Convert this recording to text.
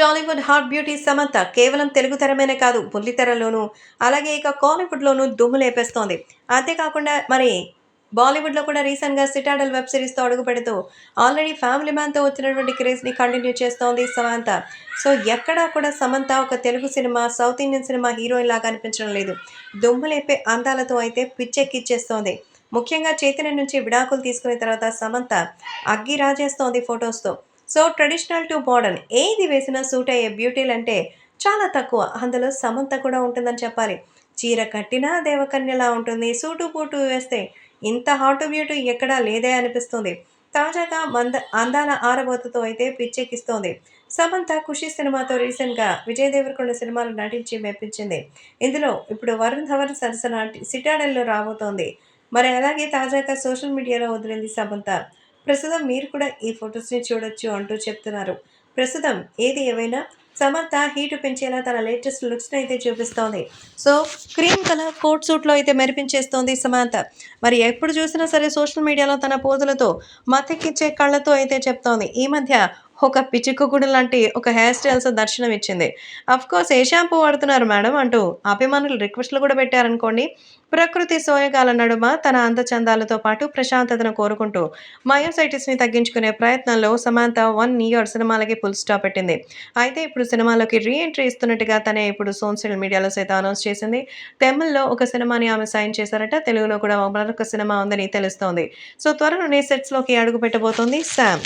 Tollywood hot beauty Samantha కేవలం తెలుగు తెరమేనే కాదు బుల్లితెరలోనూ అలాగే ఇక కాలీవుడ్లోనూ దుమ్ము లేపేస్తోంది. అంతేకాకుండా మరి బాలీవుడ్లో కూడా రీసెంట్గా సిటాడల్ వెబ్ సిరీస్తో అడుగు పెడుతూ ఆల్రెడీ ఫ్యామిలీ మ్యాన్తో వచ్చినటువంటి క్రేజ్ని కంటిన్యూ చేస్తోంది సమంత. సో ఎక్కడా కూడా సమంత ఒక Telugu cinema south Indian cinema heroine లాగా అనిపించడం లేదు. దుమ్ము లేపే అందాలతో అయితే పిచ్చెక్కిచ్చేస్తోంది. ముఖ్యంగా చైతన్య నుంచి విడాకులు తీసుకున్న తర్వాత సమంత అగ్గి రాజేస్తోంది ఫొటోస్తో. సో ట్రెడిషనల్ టు మోడర్న్ ఏది వేసినా సూట్ అయ్యే బ్యూటీలంటే చాలా తక్కువ. అందులో సమంత కూడా ఉంటుందని చెప్పాలి. చీర కట్టినా దేవకన్యలా ఉంటుంది. సూటు బూటు వేస్తే ఇంత హాట్ బ్యూటీ ఎక్కడా లేదే అనిపిస్తుంది. తాజాగా అందాల ఆరబోతతో అయితే పిచ్చెక్కిస్తోంది. సమంత 'ఖుషి' సినిమాతో రీసెంట్‌గా విజయ్ దేవరకొండ సినిమాలో నటించి మెప్పించింది. ఇందులో ఇప్పుడు వరుణ్ ధవన్ సరసన 'సిటాడెల్'లో రాబోతోంది. మరి అలాగే తాజాగా సోషల్ మీడియాలో వదిలింది సమంత. ప్రస్తుతం మీరు కూడా ఈ ఫోటోస్‌ని చూడొచ్చు అంటూ చెప్తున్నారు. ప్రస్తుతం ఏది ఏమైనా సమంత హీటు పెంచేలా తన లేటెస్ట్ లుక్స్‌ని అయితే చూపిస్తోంది. సో, క్రీమ్ కలర్ కోట్ సూట్‌లో అయితే మెరిపించేస్తోంది సమంత. మరి ఎప్పుడు చూసినా సరే సోషల్ మీడియాలో తన పోజులతో మత్తెక్కించే కళ్ళతో అయితే చెప్తోంది. ఈ మధ్య ఒక పిచ్చుకగుడు లాంటి ఒక హెయిర్ స్టైల్స్ దర్శనమిచ్చింది. అఫ్‌కోర్స్ ఏ షాంపూ వాడుతున్నారు మేడం అంటూ అభిమానులు రిక్వెస్ట్‌లు కూడా పెట్టారనుకోండి. ప్రకృతి సోయగాల నడుమ తన అందచందాలతో పాటు ప్రశాంతతను కోరుకుంటూ మయోసైటిస్‌ని తగ్గించుకునే ప్రయత్నంలో సమంత 'వన్ ఇయర్' సినిమాలకి ఫుల్ స్టాప్ పెట్టింది. అయితే ఇప్పుడు సినిమాలోకి రీ ఎంట్రీ ఇస్తున్నట్టుగా తనే ఇప్పుడు సోషల్ మీడియాలో సైతం అనౌన్స్ చేసింది. తమిళ్‌లో ఒక సినిమాని ఆమె సైన్ చేశారట. తెలుగులో కూడా మరొక సినిమా ఉందని తెలుస్తోంది. సో త్వరలోనే సెట్స్‌లోకి అడుగు పెట్టబోతోంది 'శామ్'.